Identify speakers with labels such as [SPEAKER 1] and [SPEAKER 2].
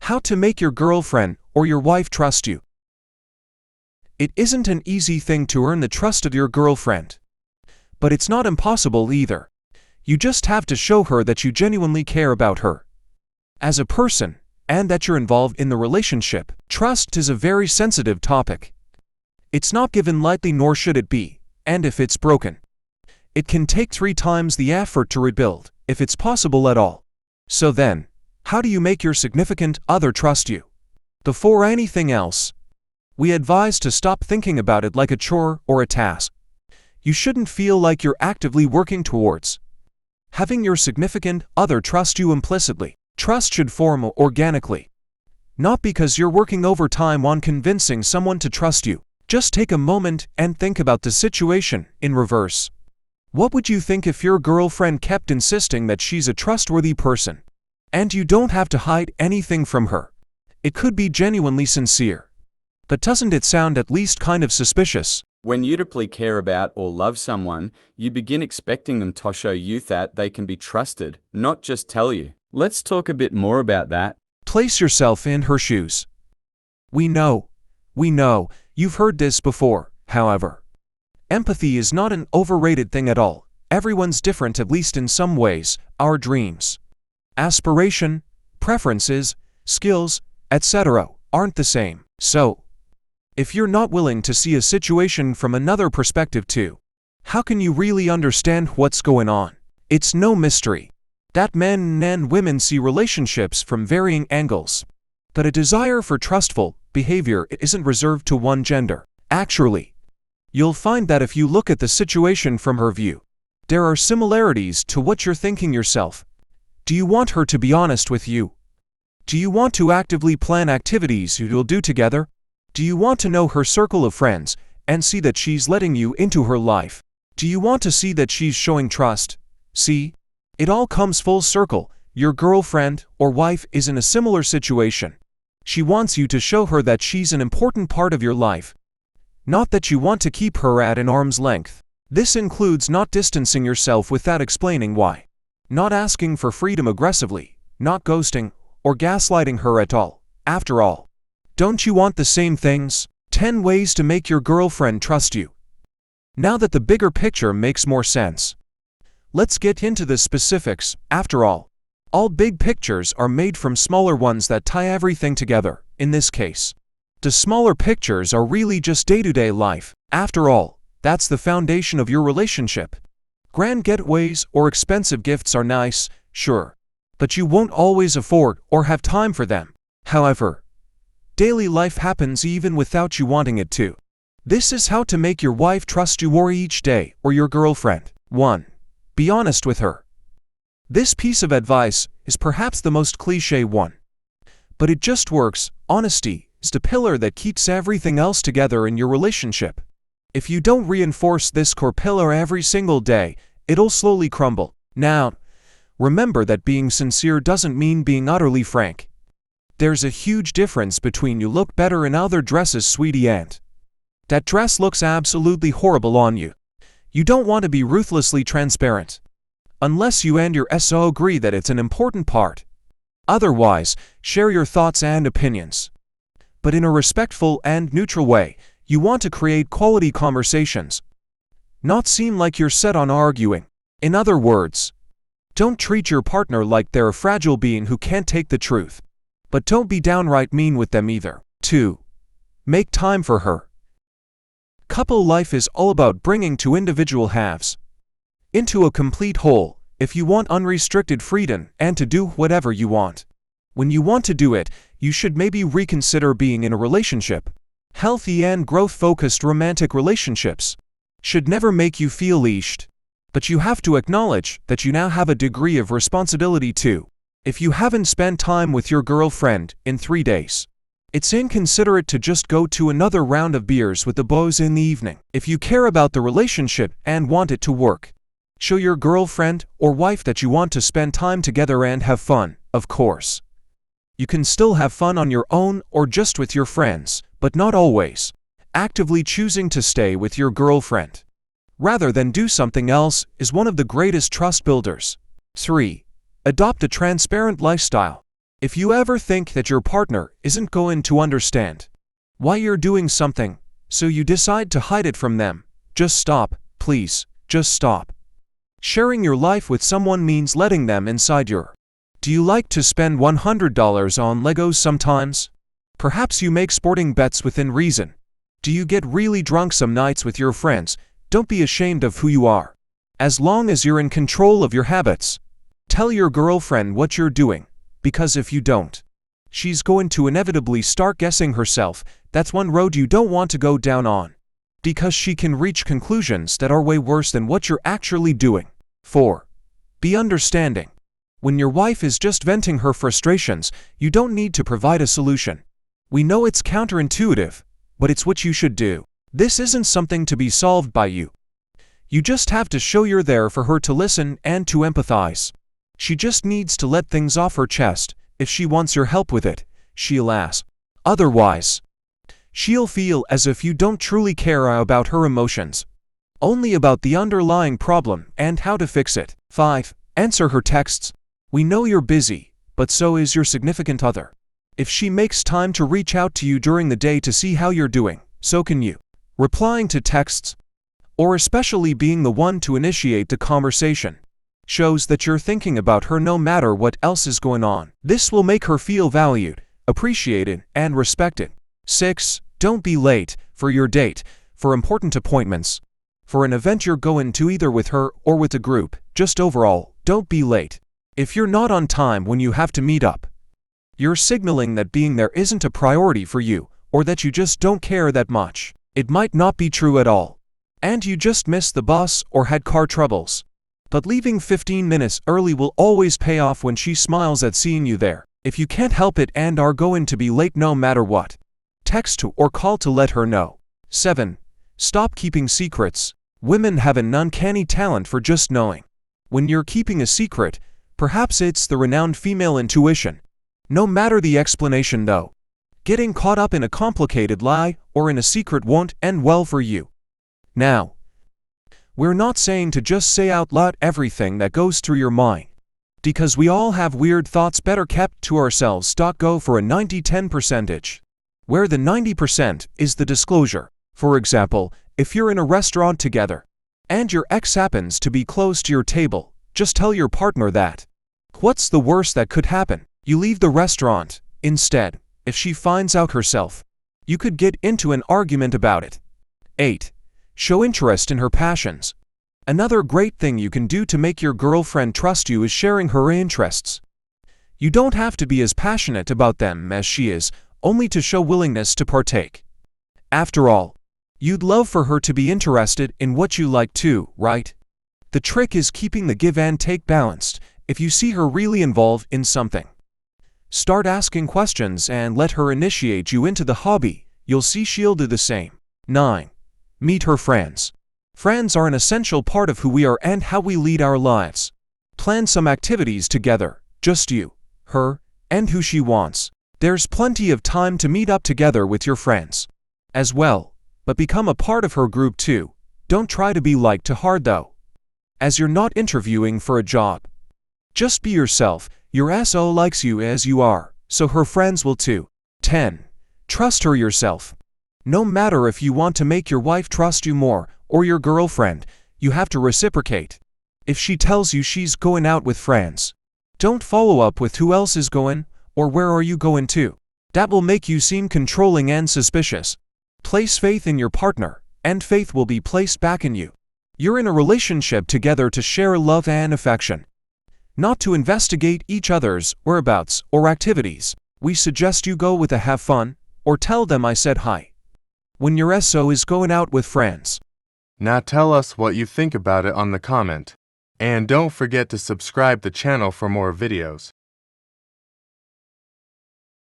[SPEAKER 1] How to make your girlfriend or your wife trust you. It isn't an easy thing to earn the trust of your girlfriend. But it's not impossible either. You just have to show her that you genuinely care about her as a person, and that you're involved in the relationship. Trust is a very sensitive topic. It's not given lightly, nor should it be, and if it's broken, it can take 3 times the effort to rebuild, if it's possible at all. So then, how do you make your significant other trust you? Before anything else, we advise to stop thinking about it like a chore or a task. You shouldn't feel like you're actively working towards having your significant other trust you implicitly. Trust should form organically, not because you're working overtime on convincing someone to trust you. Just take a moment and think about the situation in reverse. What would you think if your girlfriend kept insisting that she's a trustworthy person, and you don't have to hide anything from her? It could be genuinely sincere. But doesn't it sound at least kind of suspicious?
[SPEAKER 2] When you deeply care about or love someone, you begin expecting them to show you that they can be trusted, not just tell you. Let's talk a bit more about that.
[SPEAKER 1] Place yourself in her shoes. We know, you've heard this before, however. Empathy is not an overrated thing at all. Everyone's different, at least in some ways. Our dreams, aspiration, preferences, skills, etc. aren't the same. So, if you're not willing to see a situation from another perspective too, how can you really understand what's going on? It's no mystery that men and women see relationships from varying angles. That a desire for trustful behavior isn't reserved to one gender. Actually, you'll find that if you look at the situation from her view, there are similarities to what you're thinking yourself. Do you want her to be honest with you? Do you want to actively plan activities you'll do together? Do you want to know her circle of friends and see that she's letting you into her life? Do you want to see that she's showing trust? See? It all comes full circle. Your girlfriend or wife is in a similar situation. She wants you to show her that she's an important part of your life, not that you want to keep her at an arm's length. This includes not distancing yourself without explaining why, not asking for freedom aggressively, not ghosting or gaslighting her at all. After all, don't you want the same things? 10 ways to make your girlfriend trust you. Now that the bigger picture makes more sense, let's get into the specifics. After all big pictures are made from smaller ones that tie everything together. In this case, the smaller pictures are really just day-to-day life. After all, that's the foundation of your relationship. Grand getaways or expensive gifts are nice, sure, but you won't always afford or have time for them. However, daily life happens even without you wanting it to. This is how to make your wife trust you more each day, or your girlfriend. 1. Be honest with her. This piece of advice is perhaps the most cliché one, but it just works. Honesty is the pillar that keeps everything else together in your relationship. If you don't reinforce this core pillar every single day, it'll slowly crumble. Now, remember that being sincere doesn't mean being utterly frank. There's a huge difference between "you look better in other dresses, sweetie," and "that dress looks absolutely horrible on you." You don't want to be ruthlessly transparent, unless you and your SO agree that it's an important part. Otherwise, share your thoughts and opinions, but in a respectful and neutral way. You want to create quality conversations, not seem like you're set on arguing. In other words, don't treat your partner like they're a fragile being who can't take the truth, but don't be downright mean with them either. 2. Make time for her. Couple life is all about bringing two individual halves into a complete whole. If you want unrestricted freedom and to do whatever you want, when you want to do it, you should maybe reconsider being in a relationship. Healthy and growth-focused romantic relationships should never make you feel leashed, but you have to acknowledge that you now have a degree of responsibility too. If you haven't spent time with your girlfriend in 3 days, it's inconsiderate to just go to another round of beers with the boys in the evening. If you care about the relationship and want it to work, show your girlfriend or wife that you want to spend time together and have fun. Of course, you can still have fun on your own or just with your friends, but not always. Actively choosing to stay with your girlfriend rather than do something else is one of the greatest trust builders. 3. Adopt a transparent lifestyle. If you ever think that your partner isn't going to understand why you're doing something, so you decide to hide it from them, just stop, please, just stop. Sharing your life with someone means letting them inside your. Do you like to spend $100 on Legos sometimes? Perhaps you make sporting bets within reason. Do you get really drunk some nights with your friends? Don't be ashamed of who you are. As long as you're in control of your habits. Tell your girlfriend what you're doing, because if you don't, she's going to inevitably start guessing herself. That's one road you don't want to go down on, because she can reach conclusions that are way worse than what you're actually doing. 4. Be understanding. When your wife is just venting her frustrations, you don't need to provide a solution. We know it's counterintuitive, but it's what you should do. This isn't something to be solved by you. You just have to show you're there for her to listen and to empathize. She just needs to let things off her chest. If she wants your help with it, she'll ask. Otherwise, she'll feel as if you don't truly care about her emotions, only about the underlying problem and how to fix it. 5. Answer her texts. We know you're busy, but so is your significant other. If she makes time to reach out to you during the day to see how you're doing, so can you. Replying to texts, or especially being the one to initiate the conversation, shows that you're thinking about her no matter what else is going on. This will make her feel valued, appreciated, and respected. 6. Don't be late for your date, for important appointments, for an event you're going to either with her or with a group. Just overall, don't be late. If you're not on time when you have to meet up, you're signaling that being there isn't a priority for you, or that you just don't care that much. It might not be true at all, and you just missed the bus or had car troubles. But leaving 15 minutes early will always pay off when she smiles at seeing you there. If you can't help it and are going to be late no matter what, text to or call to let her know. 7. Stop keeping secrets. Women have an uncanny talent for just knowing when you're keeping a secret. Perhaps it's the renowned female intuition. No matter the explanation though, getting caught up in a complicated lie or in a secret won't end well for you. Now, we're not saying to just say out loud everything that goes through your mind, because we all have weird thoughts better kept to ourselves. Go for a 90-10 percentage, where the 90% is the disclosure. For example, if you're in a restaurant together, and your ex happens to be close to your table, just tell your partner that. What's the worst that could happen? You leave the restaurant. Instead, if she finds out herself, you could get into an argument about it. 8. Show interest in her passions. Another great thing you can do to make your girlfriend trust you is sharing her interests. You don't have to be as passionate about them as she is, only to show willingness to partake. After all, you'd love for her to be interested in what you like too, right? The trick is keeping the give and take balanced. If you see her really involved in something, start asking questions and let her initiate you into the hobby. You'll see she'll do the same. 9. Meet her friends. Friends are an essential part of who we are and how we lead our lives. Plan some activities together, just you, her, and who she wants. There's plenty of time to meet up together with your friends as well, but become a part of her group too. Don't try to be like too hard though, as you're not interviewing for a job. Just be yourself. Your SO likes you as you are, so her friends will too. 10. Trust her yourself. No matter if you want to make your wife trust you more, or your girlfriend, you have to reciprocate. If she tells you she's going out with friends, don't follow up with who else is going, or where are you going to. That will make you seem controlling and suspicious. Place faith in your partner, and faith will be placed back in you. You're in a relationship together to share love and affection, not to investigate each other's whereabouts or activities. We suggest you go with a have fun, or tell them I said hi when your SO is going out with friends.
[SPEAKER 3] Now tell us what you think about it on the comment. And don't forget to subscribe the channel for more videos.